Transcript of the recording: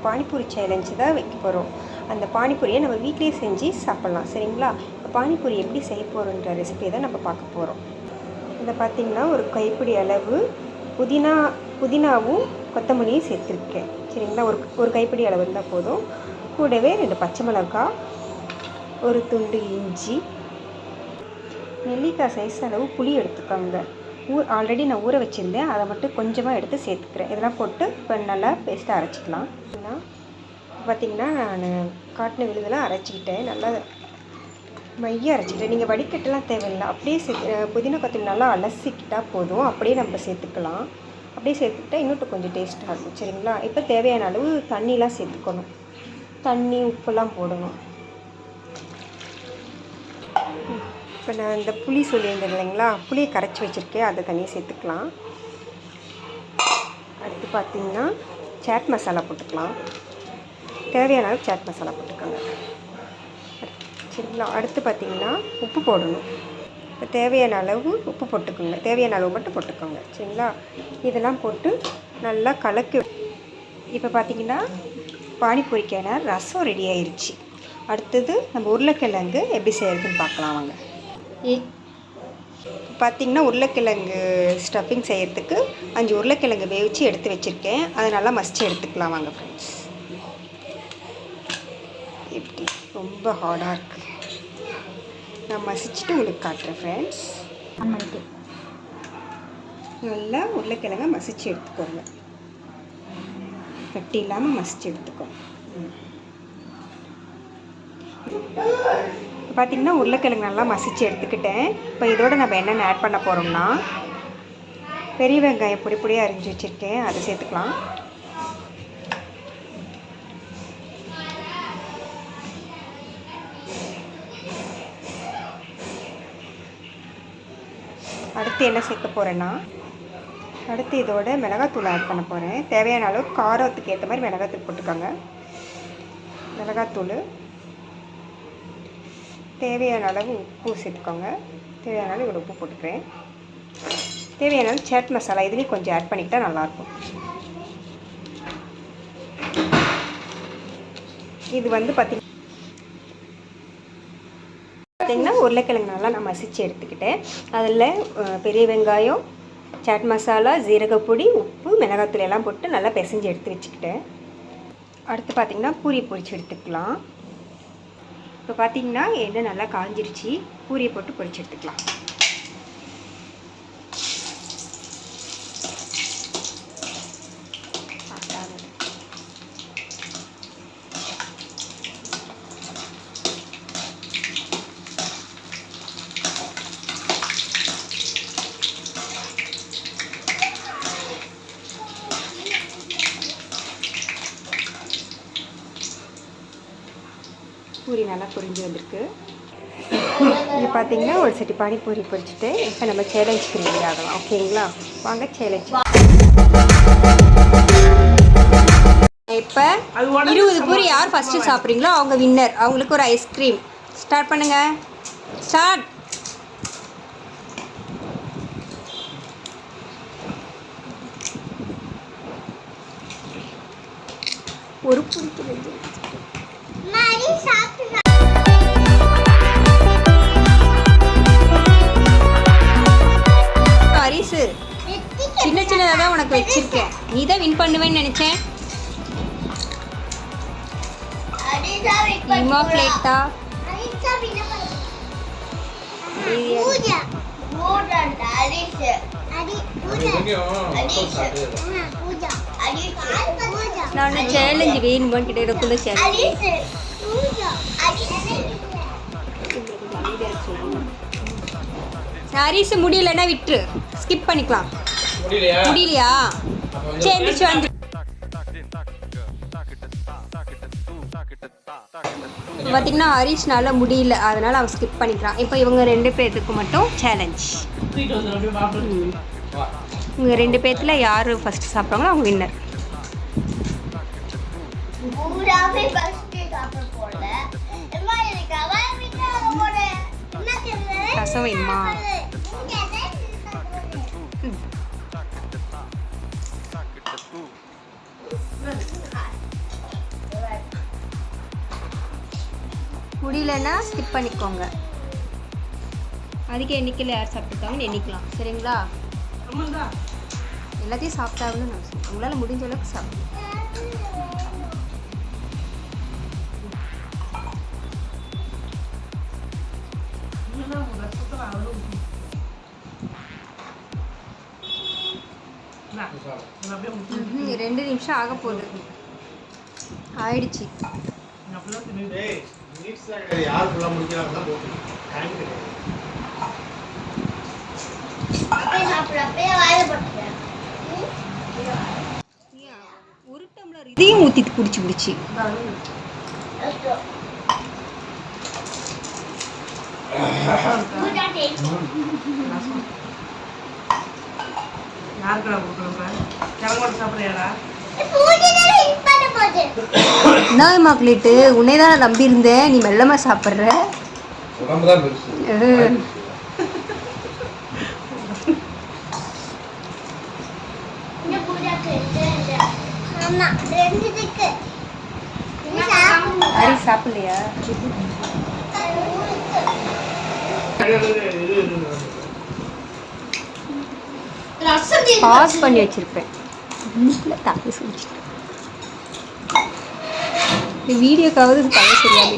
Panipuri challenge தான் வைக்க போகிறோம். அந்த பானிபூரியை நம்ம வீட்டிலேயே செஞ்சு சாப்பிட்லாம். சரிங்களா? இப்போ பானிபூரி எப்படி செய்ய போகிறோன்ற ரெசிபியை தான் நம்ம பார்க்க போகிறோம். இதை பார்த்திங்கன்னா ஒரு கைப்பிடி அளவு புதினாவும் கொத்தமல்லியும் சேர்த்துருக்கேன். சரிங்களா? ஒரு கைப்பிடி அளவு இருந்தால் போதும். கூடவே 2 பச்சை மிளகாய், ஒரு துண்டு இஞ்சி, நெல்லிக்காய் சைஸ் அளவு புளி எடுத்துக்கோங்க. ஆல்ரெடி நான் ஊற வச்சுருந்தேன், அதை மட்டும் கொஞ்சமாக எடுத்து சேர்த்துக்கிறேன். இதெல்லாம் போட்டு இப்போ நல்லா பேஸ்ட்டாக அரைச்சிக்கலாம். பார்த்திங்கன்னா நான் காட்டின விழுதெல்லாம் அரைச்சிக்கிட்டேன். நல்லா மைய அரைச்சிக்கிட்டேன். நீங்கள் வடிகட்டெல்லாம் தேவையில்லை, அப்படியே புதினா கொத்தமல்லி நல்லா அலசிக்கிட்டால் போதும். அப்படியே நம்ம சேர்த்துக்கலாம். அப்படியே சேர்த்துக்கிட்டா இன்னும் கொஞ்சம் டேஸ்ட்டாக இருக்கும். சரிங்களா? இப்போ தேவையான அளவு தண்ணிலாம் சேர்த்துக்கணும். தண்ணி உப்பெல்லாம் போடணும். இப்போ நான் இந்த புளி சொல்லியிருந்தேன் இல்லைங்களா, புளியை கரைச்சி வச்சுருக்கேன், அதை தண்ணியை சேர்த்துக்கலாம். அடுத்து பார்த்திங்கன்னா சாட் மசாலா போட்டுக்கலாம். தேவையான அளவு சாட் மசாலா போட்டுக்கோங்க. சரிங்களா? அடுத்து பார்த்திங்கன்னா உப்பு போடணும். இப்போ தேவையான அளவு உப்பு போட்டுக்கோங்க. தேவையான அளவு மட்டும் போட்டுக்கோங்க. சரிங்களா? இதெல்லாம் போட்டு நல்லா கலக்கி. இப்போ பார்த்திங்கன்னா பானிபூரிக்கான ரசம் ரெடி ஆயிடுச்சு. அடுத்தது நம்ம உருளைக்கிழங்கு எப்படி செய்கிறதுன்னு பார்க்கலாம் வாங்க. பார்த்திங்கன்னா உருளைக்கிழங்கு ஸ்டஃபிங் செய்கிறதுக்கு 5 உருளைக்கிழங்கு வேவிச்சு எடுத்து வச்சுருக்கேன். அதை நல்லா மசிச்சு எடுத்துக்கலாம் வாங்க ஃப்ரெண்ட்ஸ். எப்படி ரொம்ப ஹார்டாக இருக்குது. நான் மசிச்சுட்டு உங்களுக்கு காட்டுறேன் ஃப்ரெண்ட்ஸ். நல்லா உருளைக்கிழங்க மசிச்சு எடுத்துக்கோங்க. கட்டி இல்லாமல் மசிச்சு எடுத்துக்கோங்க. பார்த்திங்கன்னா உருளைக்கிழங்கு நல்லா மசிச்சு எடுத்துக்கிட்டேன். இப்போ இதோட நம்ம என்னென்ன ஆட் பண்ண போகிறோம்னா, பெரிய வெங்காயம் பொடி பொடியாக அரிஞ்சு வச்சுருக்கேன், அதை சேர்த்துக்கலாம். அடுத்து என்ன சேர்க்க போகிறேன்னா, அடுத்து இதோட மிளகாத்தூள் ஆட் பண்ண போகிறேன். தேவையான அளவு காரத்துக்கு ஏற்ற மாதிரி மிளகாத்தூள் போட்டுக்கோங்க. மிளகாத்தூள், தேவையான அளவு உப்பு சேர்த்துக்கோங்க. தேவையான அளவு இவ்வளோ உப்பு போட்டுக்கிறேன். தேவையான அளவு சாட் மசாலா இதுலேயும் கொஞ்சம் ஆட் பண்ணிக்கிட்டால் நல்லாயிருக்கும். இது வந்து பார்த்திங்கன்னா உருளைக்கிழங்கு நல்லா நான் மசிச்சு எடுத்துக்கிட்டேன். அதில் பெரிய வெங்காயம், சாட் மசாலா, ஜீரகப்பொடி, உப்பு, மிளகாத்தூள் எல்லாம் போட்டு நல்லா பிசைஞ்சு எடுத்து வச்சுக்கிட்டேன். அடுத்து பார்த்திங்கன்னா பூரி பொரிச்சு எடுத்துக்கலாம். இப்போ பார்த்திங்கன்னா எண்ணெய் நல்லா காஞ்சிருச்சு. பூரியை போட்டு பொரிச்சு எடுத்துக்கலாம். பூரி நல்லா பொரிஞ்சு வந்திருக்கு. இது பார்த்திங்கன்னா ஒரு செட்டி பானிபூரி பொரிச்சுட்டு இப்போ நம்ம சேலஞ்சுக்கு ரெடி ஆகலாம். ஓகேங்களா? வாங்க சேலஞ்ச். இப்போ 20 பூரி யார் ஃபஸ்ட்டு சாப்பிட்றீங்களோ அவங்க வின்னர். அவங்களுக்கு ஒரு ஐஸ்கிரீம். ஸ்டார்ட் பண்ணுங்க. ஸ்டார்ட். ஒரு பூரி ஹரிசு, சின்ன சின்னதாக தான் உனக்கு வச்சிருக்கேன். நீ தான் வின் பண்ணுவேன்னு நினைச்சேன். இம்மா பிளேட்டா நான் சேலஞ்சு வேணுமான்னு கிட்ட சேலஞ்ச். ஹரிசு முடியலன்னா விட்டுரு, ஸ்கிப் பண்ணிக்கலாம். முடியலையா? சரி வந்து பார்த்திங்கன்னா ஹரிஷ்னால முடியல, அதனால் அவன் ஸ்கிப் பண்ணிக்கலாம். இப்போ இவங்க 2 பேர்த்துக்கு மட்டும் சேலஞ்ச். இவங்க 2 பேர்த்தில் யார் ஃபஸ்ட்டு சாப்பிட்றாங்களோ அவங்க வின்னர். ரசம் வேணுமா? முடியலன்னா ஸ்கிப் பண்ணிக்கோங்க. அதிக எண்ணிக்கையில் யார் சாப்பிட்டுருக்காங்கன்னு எண்ணிக்கலாம். சரிங்களா? எல்லாத்தையும் சாப்பிட்டாங்கன்னு நான் சொல்லுவேன். உங்களால் முடிஞ்ச அளவுக்கு சாப்பிடுங்க. ரெண்டு நிமிஷம் ஆக போகுது. ஆயிடுச்சு. ஒரு டம்ளர் இதையும் ஊற்றி குடிச்சு நான் மக்களிட்டு உன்னைதான் நம்பி இருந்தேன். நீ மெல்லமா சாப்பிட்ற. அரி சாப்பிடலையா? பாஸ் பண்ணி வச்சிருப்பேன். தண்ணி சொல்லிட்டு வீடியோக்காவது தலை தெரியாது.